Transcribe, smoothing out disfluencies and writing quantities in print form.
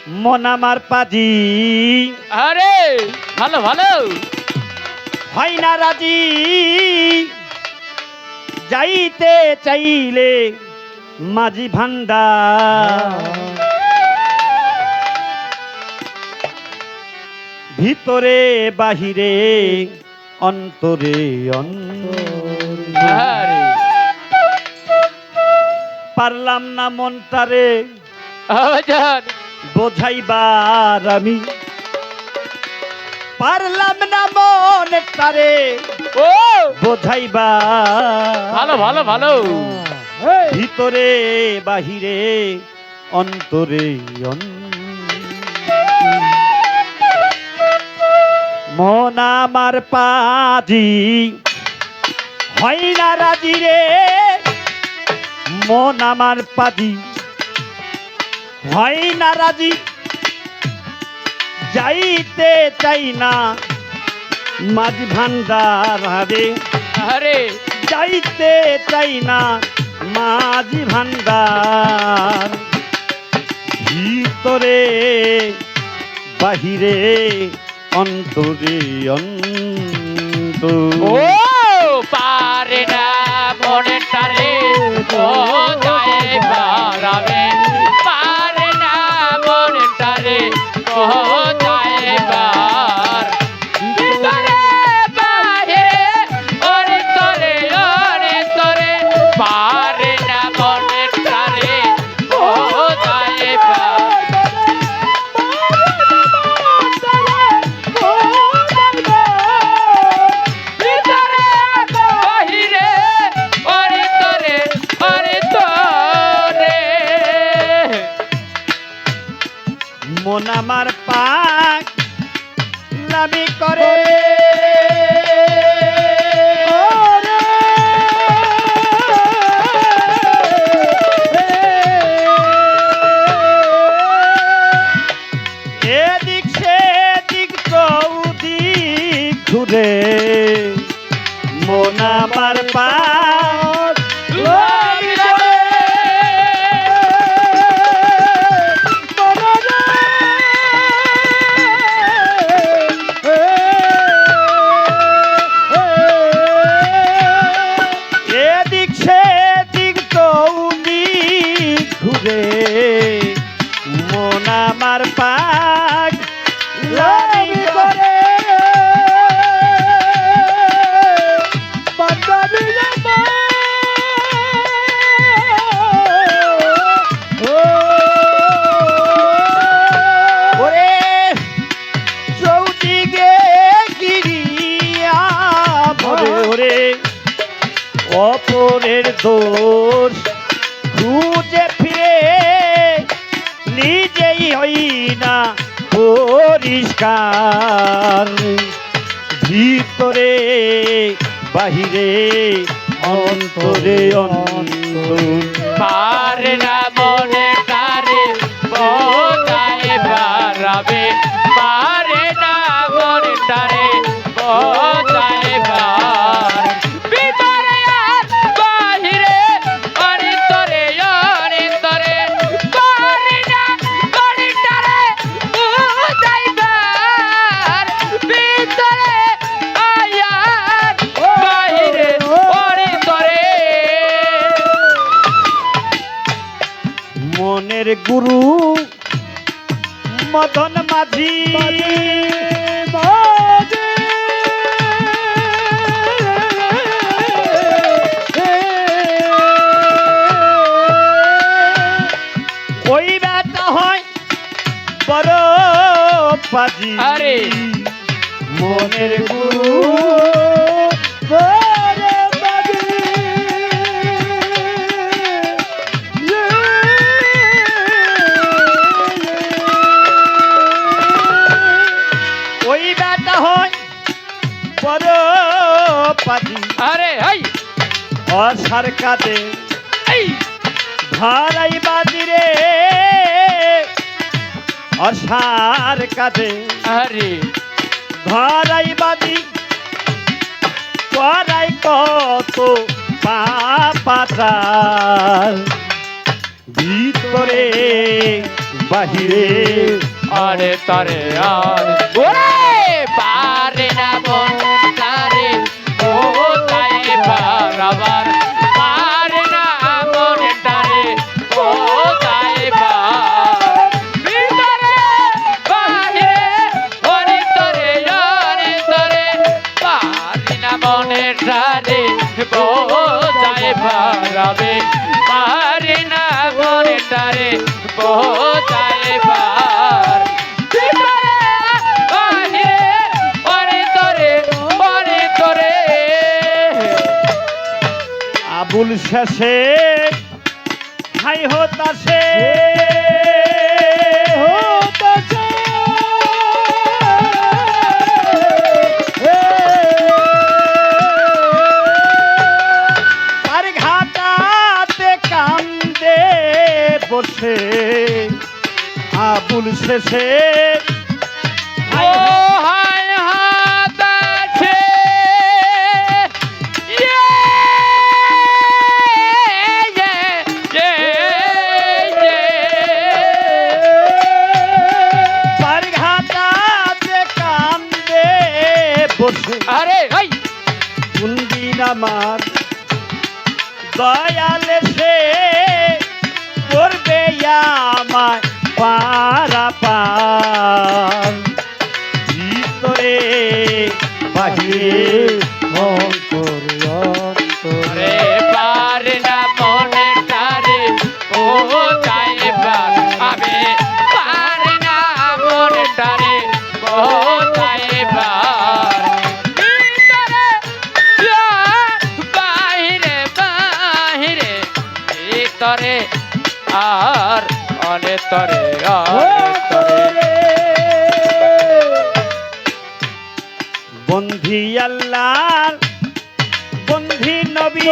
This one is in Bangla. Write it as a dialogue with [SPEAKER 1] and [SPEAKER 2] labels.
[SPEAKER 1] মন আমার পাজি
[SPEAKER 2] আরে ভালো ভালো
[SPEAKER 1] হয় না রাজি যাইতে চাইলে মাঝি ভান্ডার ভিতরে বাহিরে অন্তরে অন্তরে
[SPEAKER 2] আরে
[SPEAKER 1] পারলাম না মনটারে
[SPEAKER 2] আজান
[SPEAKER 1] বোঝাইবার আমি পারলাম না মনটারে
[SPEAKER 2] ও
[SPEAKER 1] বোঝাইবার
[SPEAKER 2] ভালো ভালো ভালো
[SPEAKER 1] ভিতরে বাহিরে অন্তরে মন আমার পাজি হয় না রাজি রে মন আমার পাজি হয় না রাজি যাইতে চাই না মাঝ ভান্ডার হারে
[SPEAKER 2] আরে
[SPEAKER 1] যাইতে চাই না মাঝি ভান্ডার ভিতরে বাহিরে অন্তরে অন্তর
[SPEAKER 2] ও পারে না মনে টারে ও যায় পারাবে পারে না মনে টারে ও যায় পার ভিতরে বাহিরে ওরে তোরে পারে না মনে টারে ও যায় পার ভিতরে বাহিরে ওরে তোরে
[SPEAKER 1] মন আমার পাক লামি করে এদিক সেদিক চৌদিক ঘুরে মন আমার পাক লামি করে এদিক সেদিক চৌদিক ঘুরে মন আমার পাক লামি করে ওরে চৌদিকে গিরিয়া ভরে ওরে অপরের দোষ খুঁজে ফিরে নিজেই হই না পরিষ্কার ভিতরে বাহিরে অন্তরে অন্তর
[SPEAKER 2] পারে না মনে টারে বোঝায় পারাবে পারে না মনে টারে বোঝায় পার ভিতরে আর বাহিরে ওরে তোরে পারে না মনে টারে বোঝায় পার ভিতরে আয়ার বাহিরে ওরে তোরে
[SPEAKER 1] মনের গুরু মদন মাঝি ওই বেটা হয় বড় পাজি
[SPEAKER 2] আরে
[SPEAKER 1] মনের গুরু বড় পাজি ওই বেটা হয় বড় পাজি
[SPEAKER 2] আরে এই
[SPEAKER 1] অসার কাঁদে
[SPEAKER 2] এই
[SPEAKER 1] ধরাই বাজিরে অসার কাঁদে
[SPEAKER 2] আরে
[SPEAKER 1] ধরাই বাজি করাই কত পাপাচার ভিতরে বাহিরে
[SPEAKER 2] আরে তরে আর ওরে পারে না মন তারে ও তাই বারবার পারে না মন তারে ও তাই বার ভিতরে বাহিরে ওরে তরে পারে না মনে তারে ও তাই বারবে পারে না মনে তারে ও তাই বার
[SPEAKER 1] আবুল শেষে হাই হতাশে হতাশে আর ঘাটাতে কান্দে বসে আবুল শেষে হাই
[SPEAKER 2] আরে ভাই
[SPEAKER 1] কোনদিন আমার দয়ালে সে করবে আমায় পারা পার ভিতরে বাহিরে অন্তরে অন্তরে
[SPEAKER 2] রে পারে না মনে তারে ও যাইবার আমি পারে না মনে তারে ও যাইবার ভিতরে বাহিরে বাহিরে ভিতরে আর অনেতরে অনেতরে
[SPEAKER 1] বন্ধি আল্লাহ বন্ধি নবী